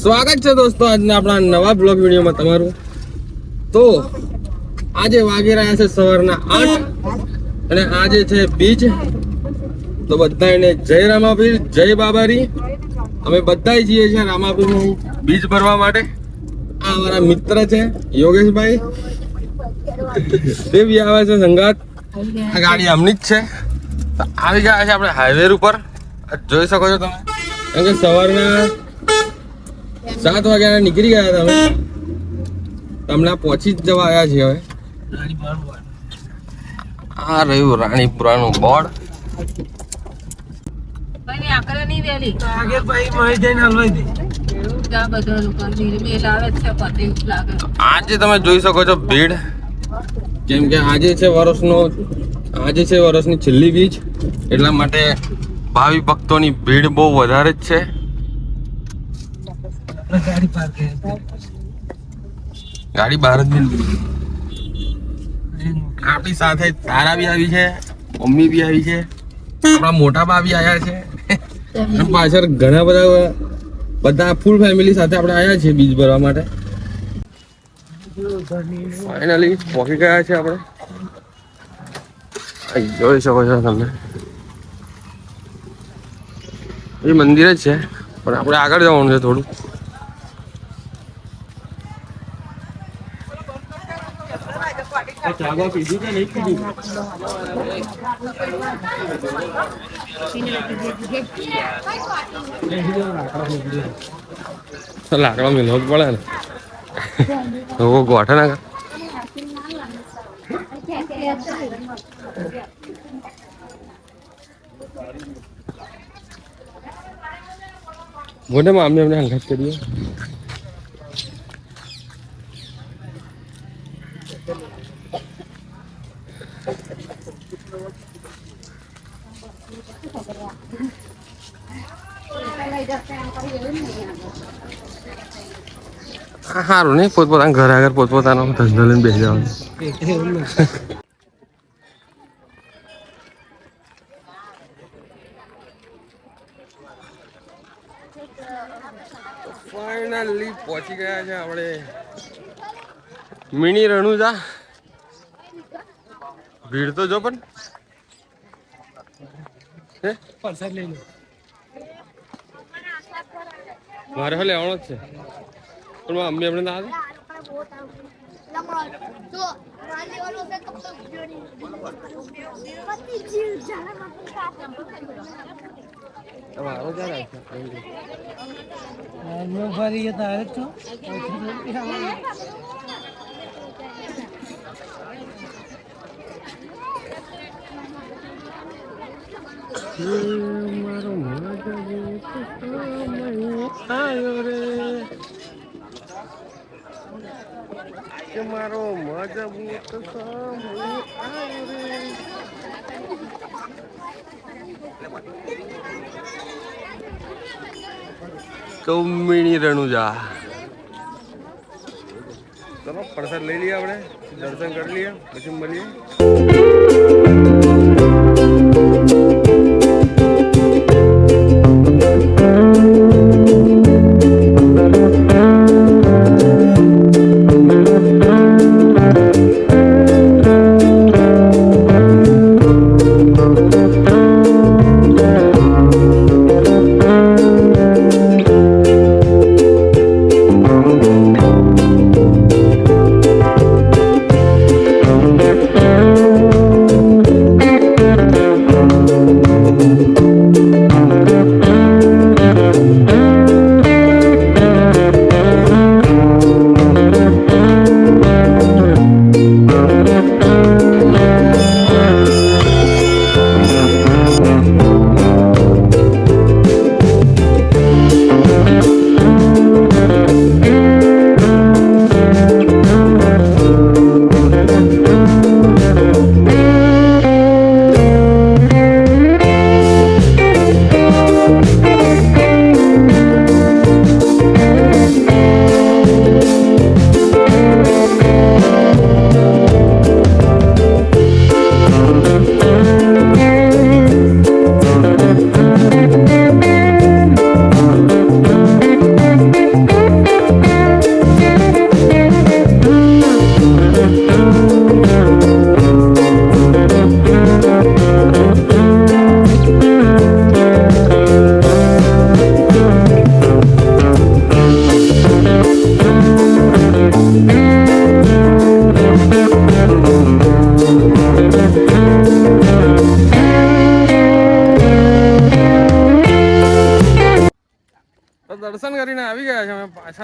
સ્વાગત છે દોસ્તો આજના આપણા નવા બ્લોગ વિડીયોમાં તમારું। તો આજે વાગી રહ્યા છે સવારના 8 અને આજે છે બીજ। તો બધાને જય રામાપીર, જય બાબારી। અમે બધા જઈએ છીએ રામાપીરનું બીજ ભરવા માટે। આ અમારા મિત્ર છે યોગેશભાઈ, તે બી આવે છે સંગાત। આ ગાડી આમની જ છે। આવી ગયા છે આપણે હાઈવે ઉપર, જોઈ શકો છો તમે। કેમ કે સવારના 7 વાગ્યા નીકળી ગયા હતા અમે, હમણાં પહોંચી જ જવા આવ્યા છીએ હવે। આ રહ્યું રાણીપુરાનું બોર્ડ। આજે તમે જોઈ શકો છો ભીડ, કેમ કે આજે છે વર્ષની છેલ્લી બીજ, એટલા માટે ભાવિ ભક્તોની ભીડ બહુ વધારે જ છે। ગાડી બહાર જ નહીં। આપણી સાથે તારા બી આવી છે, મમ્મી બી આવી છે, આપણા મોટા બા બી આવ્યા છે, પાછળ ઘણા બધા ફૂલ ફેમિલી સાથે આપણે આવ્યા છીએ બીજ ભરવા માટે। ફાઇનલી પહોંચી ગયા છે આપણે। જોઈ શકો છો તમે, એ મંદિર જ છે પણ આપણે આગળ જવાનું છે થોડું। લાકડો મિલવો જ પડે ને, ગોઠે ના મોટે મામી અમને હંગાત કરીએ। સારું નહીં, પોતપોતાના ઘર આગળ પોતપોતાનો ધંધો લઈને બેસી જવાનું। ફાઇનલી પહોંચી ગયા છે આપણે મિની રણુજા। ભીડ તો જો પણ મારે હવે લેવાનો જ છે, પણ મમ્મી આપણે ના આવે। મારો મજબૂત મિની રણુજા। ચલો પ્રસાદ લઈ લઈએ, આપણે દર્શન કરી લઈએ, પછી મળીએ।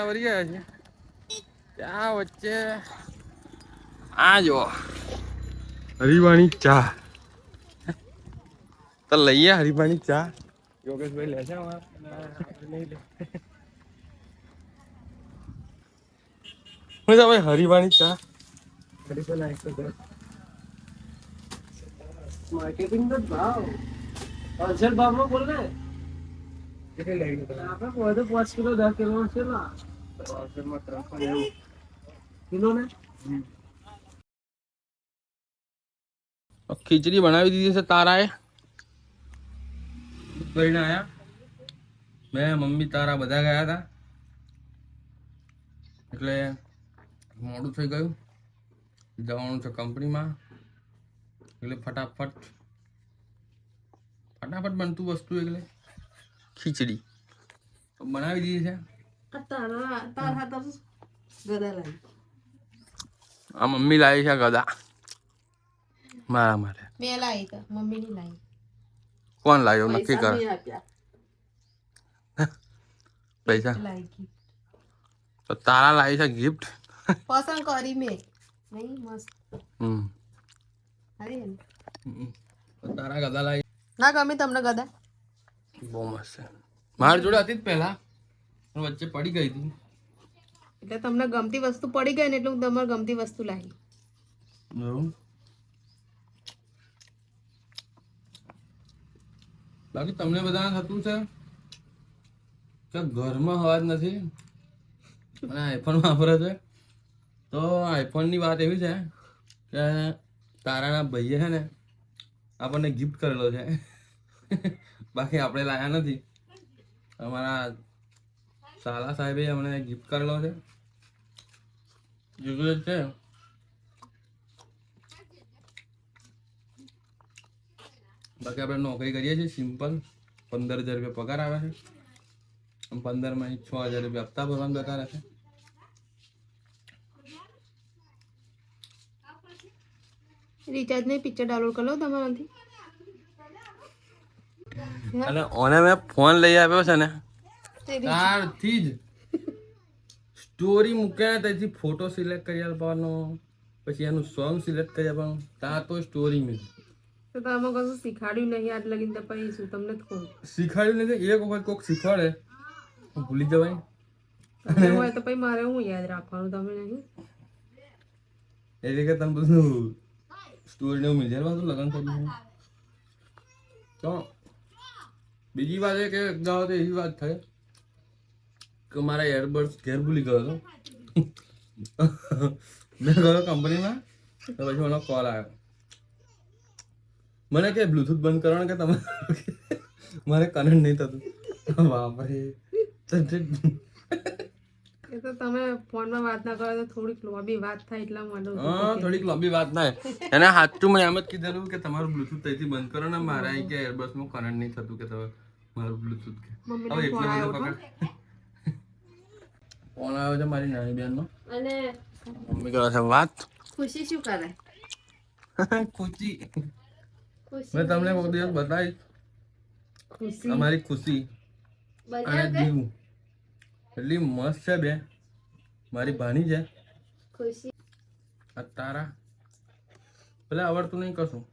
વળી ગયા છે. ત્યાં વચ્ચે આ જો હરિવાણી ચા, તો લઈએ હરિવાણી ચા. યોગેશભાઈ લે છે નહીં લે. હું ભાઈ હરિવાણી ચા માર્કેટિંગ નો ભાવ હોલસેલ ભાવમાં બોલ ને આપણે બધું 5 કિલો 10 કિલો છે ને હોલસેલમાં 390 કિલો ને. ખીચડી બનાવી દીધી છે તારાએ. કરીને આયા મેં મમ્મી તારા બધા ગયા હતા એટલે મોડું થઈ ગયું. જવાનું છે કંપનીમાં એટલે ફટાફટ બનતું વસ્તુ એટલે ખીચડી તો બનાવી દીધી છે. આ મમ્મી લાવી છે ગદા મારા માટે. મેં લાવી તો મમ્મી ની લાવી. કોણ લાવ્યો નક્કી કર. પૈસા તો તારા લાવી છે ગિફ્ટ. પસંદ કરી મેં નહીં મસ્ત. તારા ગદા લાવી ના ગમે તમને ગદા બહુ મસ્ત છે. મારી જોડે હતી જ પહેલા પણ વચ્ચે પડી ગઈ હતી એટલે તમને ગમતી વસ્તુ પડી ગઈ ને એટલે હું તમારે ગમતી વસ્તુ લાવી. બાકી તમને બધા થતું છે કે ઘરમાં અવાજ નથી અને આઈફોન વાપરે છે. તો આઈફોનની વાત એવી છે કે તારાના ભાઈએ છે ને આપણને ગિફ્ટ કરેલો છે. બાકી આપણે લાયા નથી. અમારા સાલા સાહેબે અમને ગિફ્ટ કરેલો છે. જોયું છે બાકી આપણે નોકરી કરીએ છીએ સિમ્પલ. 15,000 રૂપિયા પગાર આવે છે. 15 માં 6,000 રૂપિયા હપ્તા ભરવાનું બતાવે છે. રિચાર્જ નહીં પિક્ચર ડાઉનલોડ કરી લો તમારાથી. અને ઓને મેં ફોન લઈ આવ્યો છે ને ત્યારથી જ સ્ટોરી મૂકે ત્યાંથી ફોટો સિલેક્ટ કરી આપવાનો પછી એનું સોંગ સિલેક્ટ કરી આપવાનું ત્યાં તો સ્ટોરી મેં તો તમે કશું શીખાડ્યું નહીં આજ લગીને તો પછી શું તમને જ કહું. શીખવાડ્યું નથી. એક વખત કોઈક શીખવાડે ભૂલી જવાય. તમને હોય તો પછી મારે હું યાદ રાખવાનું તમે નહીં. એટલે કે તમે બધું સ્ટોરી ને મિલ જાય લગ્ન કર્યું તો બીજી વાત એ કે ગાવ તો એવી વાત થાય કે મારા એરબડ્સ ઘેર ભૂલી ગયો હતો. મેં ગયો કંપનીમાં તો પછી મને કોલ આવ્યો. મને કે બ્લુટૂથ બંધ કરવાનું કે તમે મારે કનેક્ટ નહીં થતું. બાપરે એ તો તમે ફોનમાં વાત ના કરો તો થોડીક લોબી વાત થાય એટલા માટે. હા થોડીક લાંબી વાત ના એને સાચું મને એમ જ કીધેલું કે તમારું બ્લુટૂથ ત્યાંથી બંધ કરો ને મારા અહીં કે એરબડ્સમાં કનેક્ટ નહીં થતું કે તમે મારું બ્લુટૂથ કે હવે એટલો બધો પકડ. ફોન આવ્યો છે મારી નાની બેનનો અને મમ્મી કરે છે વાત. ખુશી શું કરે? ખુશી મેં તમને કોઈ દિવસ બતાવી ખુશી અમારી ખુશી અને દીવું એટલી મસ્ત છે બે. મારી ભાણી છે ખુશી આ તારા પેલા આવડતું નહીં કશું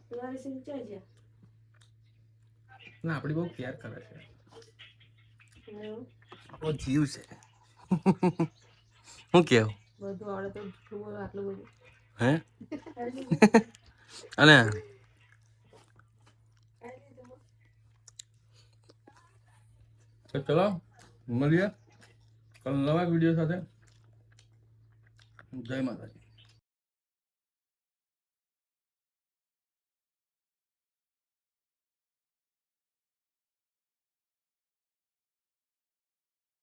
ના આપડી બહુ કેર કરે છે. આપણો જીવ છે. શું કેવું બધું આવડે તો આટલું બધું હે અને તો ચલો મળીએ કલ નવા વિડીયો સાથે. જય માતાજી.